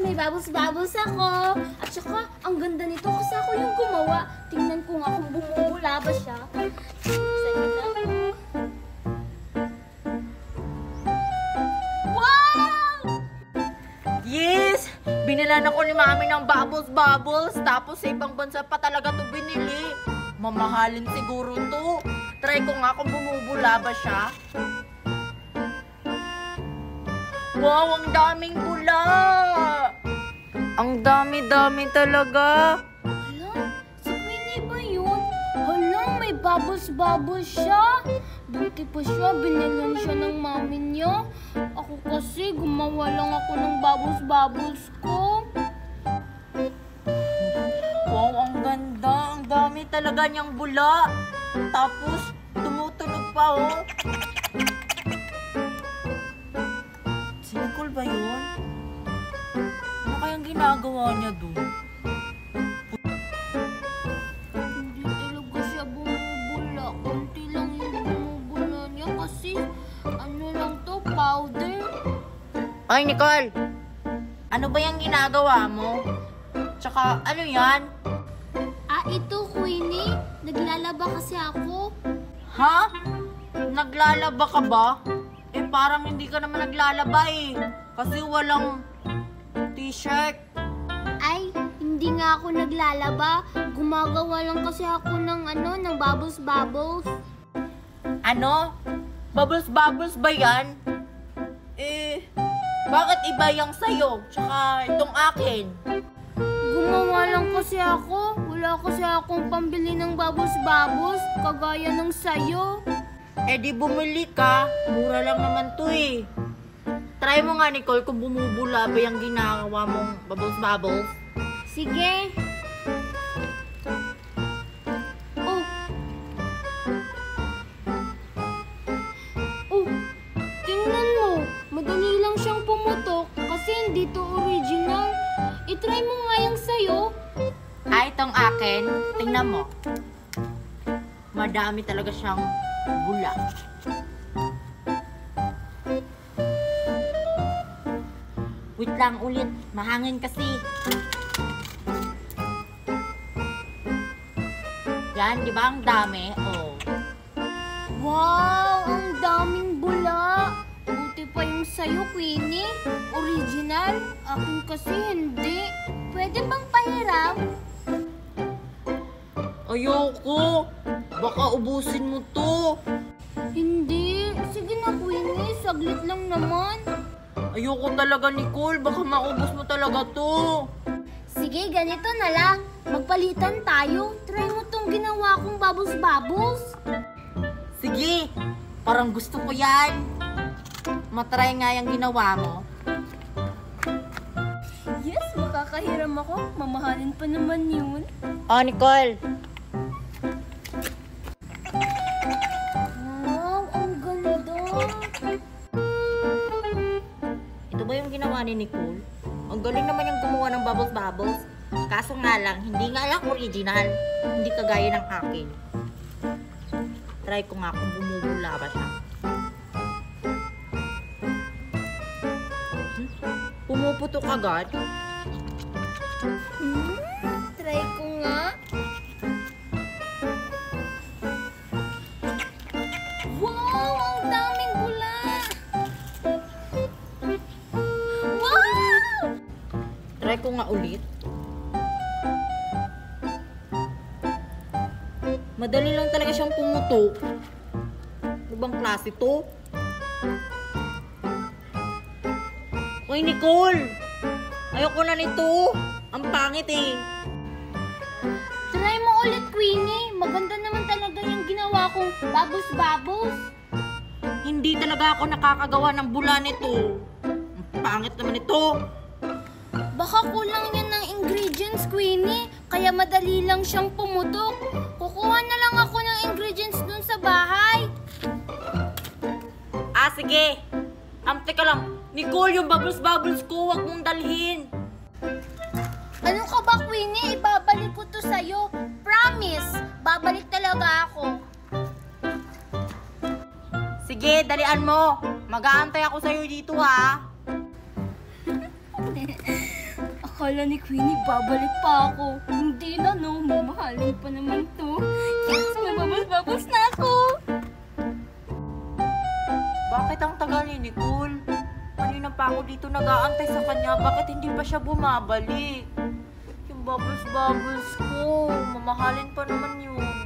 may bubbles-bubbles ako. At saka, ang ganda nito kasi ako yung gumawa. Tingnan ko nga kung bumubula ba siya. Saglit ako. Wow! Yes! Binilan ako ni Mami ng bubbles-bubbles. Tapos sa ibang bansa pa talaga to binili. Mamahalin siguro to. Try ko nga kung bumubula ba siya. Wow, ang daming bula! Ang dami-dami talaga. Hala, si Queenie ba yun? Hala, may bubbles-bubbles siya. Buti pa siya, binilan siya ng mami niya. Ako kasi, gumawa lang ako ng bubbles-bubbles ko. Wow, ang ganda. Ang dami talaga niyang bula. Tapos, tumutunog pa, oh. Si Nicole ba yun? Ano kayang ginagawa niya doon? Hindi talaga siya bumubula. Kunti lang yung bumubula niya kasi ano lang to, powder. Ay, Nicole! Ano ba yung ginagawa mo? Tsaka, ano yan? Ito, Queenie. Naglalaba kasi ako. Ha? Naglalaba ka ba? Eh, parang hindi ka naman naglalaba eh. Kasi walang t-shirt. Ay, hindi nga ako naglalaba. Gumagawa lang kasi ako ng ng bubbles-bubbles. Ano? Bubbles-bubbles ba yan? Eh, bakit iba yung sayo? Tsaka itong akin. Gumawa lang kasi ako. Wala kasi akong pambili ng bubbles-bubbles. Kagaya ng sayo. Eh di bumili ka. Mura lang naman to eh. Try mo nga, Nicole, kung bumubula ba yung ginagawa mong bubbles-bubbles. Sige. Oh. Oh. Tingnan mo. Madali lang siyang pumutok kasi hindi to original. I-try mo nga yung sayo. Ay, itong akin. Tingnan mo. Madami talaga siyang bula. Wait lang ulit. Mahangin kasi. Yan, di ba ang dami? Oh. Wow! Ang daming bula. Buti pa yung sayo, Queenie. Original. Akin kasi hindi. Pwede bang pahiram? Ayoko. Baka ubusin mo to. Hindi. Sige na, Queenie. Saglit lang naman. Ayoko talaga, Nicole. Baka maubos mo talaga to. Sige, ganito na lang. Magpalitan tayo. Try mo tong ginawa kong bubbles-bubbles. Sige. Parang gusto ko yan. Matry nga yung ginawa mo. Yes, makakahiram ako. Mamahalin pa naman yun. Oh, Nicole. Wow, ang ganda. Ito ba yung ginawa ni Nicole? Ang galing naman yung gumawa ng bubbles-bubbles. Kaso nga lang, hindi nga lang original. Hindi kagaya ng akin. Try ko nga kung bumubula ba siya. Pumuputok agad. Try ko nga. Wow, ang daming bula. Wow! Try ko nga ulit. Madali lang talaga siyang pumutok. Ano bang klase to? Uy, Nicole! Ayoko na nito. Ang pangit eh. Try mo ulit, Queenie. Maganda naman talaga yung ginawa kong bubbles-bubbles. Hindi talaga ako nakakagawa ng bula nito. Ang pangit naman ito. Baka kulang yan ng ingredients, Queenie. Kaya madali lang siyang pumutok. Kukuha na lang ako ng ingredients dun sa bahay. Ah, sige. Teka lang. Nicole, yung bubbles-bubbles ko, huwag mong dalhin. Ano ka ba, Queenie? Ibabalik ko to sa'yo. Promise, babalik talaga ako. Sige, dalian mo. Mag-aantay ako sa'yo dito, ha? Akala ni Queenie babalik pa ako. Hindi na, no. Mamahalin pa naman to. Yes, may bubbles-bubbles na ako. Bakit ang tagal ni Nicole? Kanina pa ako dito nag-aantay sa kanya. Bakit hindi pa siya bumabalik? Yung bubbles ko. Mamahalin pa naman yun.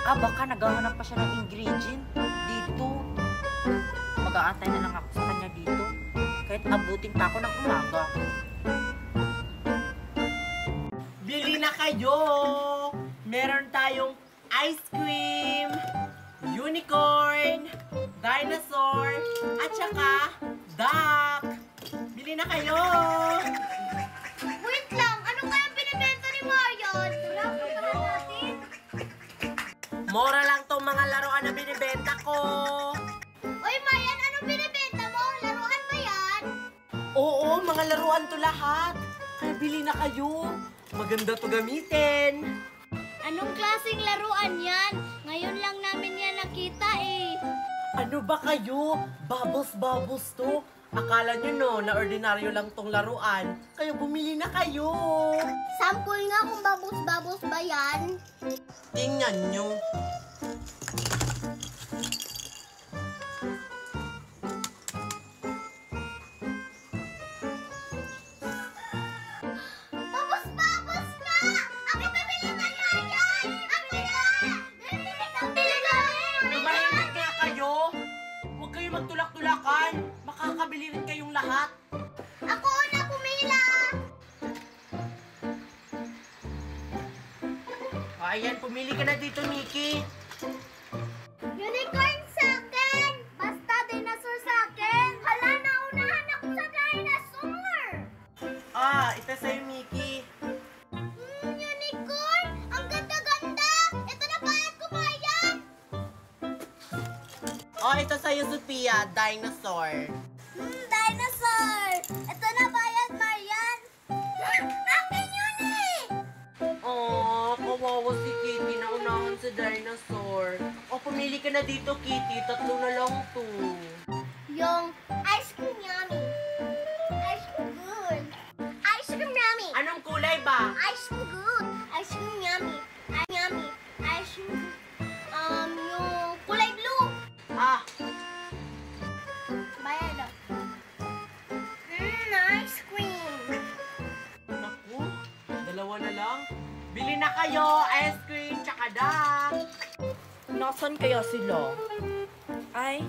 Baka naghahanap pa siya ng ingredient dito. Mag-aantay na lang ako sa kanya dito. Kahit abutin pa ako ng umaga. Bili na kayo! Meron tayong ice cream, unicorn, dinosaur, at saka duck. Bili na kayo! Wait lang, ano kaya binibenta ni Marian? Wala natin. Mura lang tong mga laruan na binibenta ko. Oy, Marian, anong binibenta mo? Laruan ba yan? Oo, mga laruan to lahat. Kaya bili na kayo. Maganda to gamitin. Anong klaseng laruan yan? Ngayon lang namin yan nakita eh. Ano ba kayo? Bubbles to. Akala nyo no, na ordinaryo lang tong laruan. Kaya bumili na kayo. Sample nga kung bubbles ba yan? Tingnan nyo. Bubbles na! Ako bibili na yan! Ako na! Bibili kami! Lumayas kaya kayo. Huwag kayo magtulak-tulakan. Makakabili rin kayong lahat. Ako na pumila! Ayan, pumili ka na dito, Nikki. Unicorn sa akin! Basta dinosaur sa akin! Hala, naunahan ako sa dinosaur! Ito sa'yo, Mickey. Unicorn! Ang ganda-ganda! Ito na bayad ko ba yan? Ito sa'yo, Sophia, dinosaur. Dinosaur! Ito na bayad, Marian! Akin yun eh! Kawawa si Kitty. Naunahan sa dinosaur. Pumili ka na dito, Kitty. 3 na lang to. Yung ice cream yummy. Ice cream good. Ice cream yummy. Anong kulay ba? Ice cream good. Ice cream yummy. Yummy. Ice cream good. Yung kulay blue. Bayad na. Ice cream. Naku, 2 na lang. Bili na kayo, ice cream, tsaka duck. Nasaan kaya sila? Ay,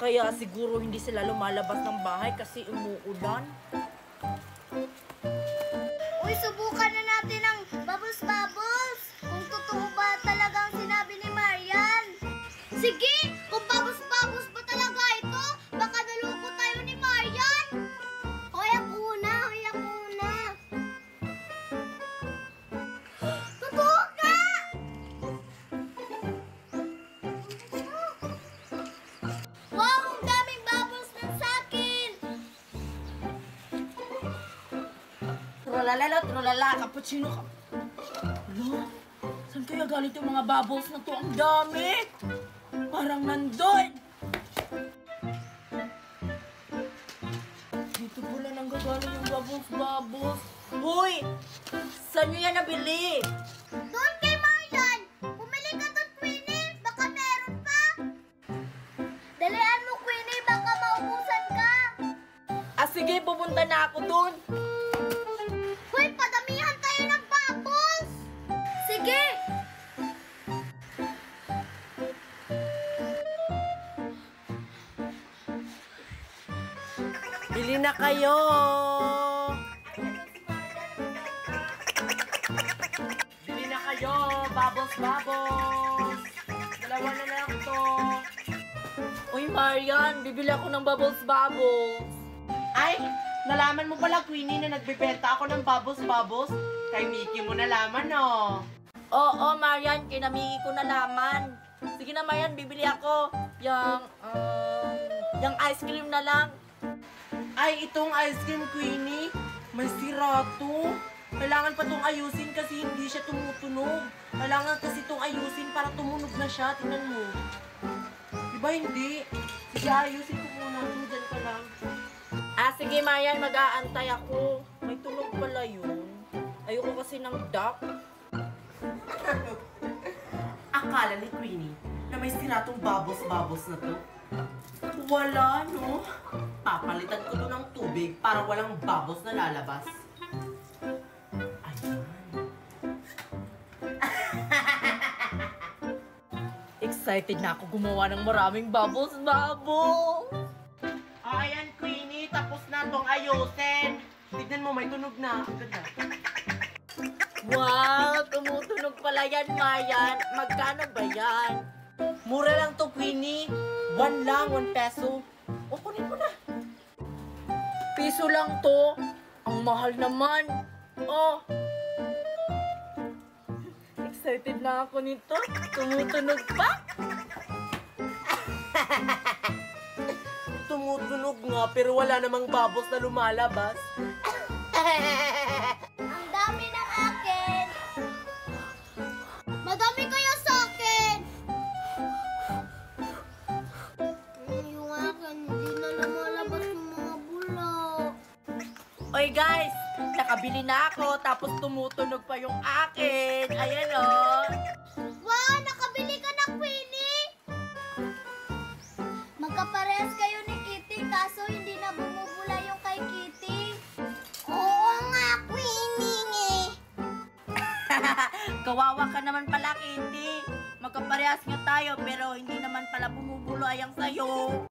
kaya siguro hindi sila lumalabas ng bahay kasi umuulan. Uy, subukan na natin ang bubbles. Kung totoo ba talagang sinabi ni Marian. Sige, kung bubbles ba talaga ito, baka naloko tayo ni Marian. Hoy, ako na. Totoo ka! Wow, ang daming bubbles ng sakin! Trulala, cappuccino ka. Hala, saan kaya galit yung mga bubbles na to? Ang dami! Parang nandun! Dito pala nang gagaling yung bubbles. Hoy! Saan nyo yan nabili? Doon kay Marian! Pumili ka doon, Queenie! Baka meron pa! Dalian mo, Queenie! Baka maubusan ka! Sige, pupunta na ako dun. Hoy, padamihan tayo ng bubbles! Sige! Bili na kayo. Bili na kayo, bubbles. 2 na lang to. Uy, Marian, bibili ako ng bubbles. Ay, nalaman mo pala, Queenie, na nagbebenta ako ng bubbles. Kay Mickey mo nalaman, no? Oo, Marian, kinamigi ko na laman. Sige na, Marian, bibili ako. Yung ice cream na lang. Ay, itong ice cream, Queenie, may sira to. Kailangan pa itong ayusin kasi hindi siya tumutunog. Kailangan kasi itong ayusin para tumunog na siya. Tingnan mo. Diba hindi? Sige, ayusin ko muna. Diyan ka lang. Sige, Marian, mag-aantay ako. tunog pala yun. Ayoko kasi ng duck. Akala ni Queenie na may sira tong bubbles na to. Wala, no? Papalitan ko to ng tubig para walang bubbles na lalabas. Ayan. Excited na ako gumawa ng maraming bubbles. Ayan, Queenie. Tapos na tong ayusin. Tignan mo, may tunog na. Ang ganda. Wow! Tumutunog pala yan, Mayan. Magkano ba yan? Mura lang to, Queenie. 1 lang, 1 peso. O, kunin mo na. Piso lang to. Ang mahal naman. Oh! Excited na ako nito. Tumutunog pa. Tumutunog nga, pero wala namang bubbles na lumalabas. Ang dami ng akin! Madami kaya sa akin! Yung akin, hindi na lumalabas yung mga bulok. Oy guys, nakabili na ako tapos tumutunog pa yung akin. Ayan oh. Wow! Nakabili ka na, Queenie! Magkaparehas kayo ni Kitty, kaso hindi na bumubula yung kay Kitty. Oo nga, Queenie! Kawawa ka naman pala, Kitty. Magkaparehas nga tayo pero hindi naman pala bumubulo ayang sayo.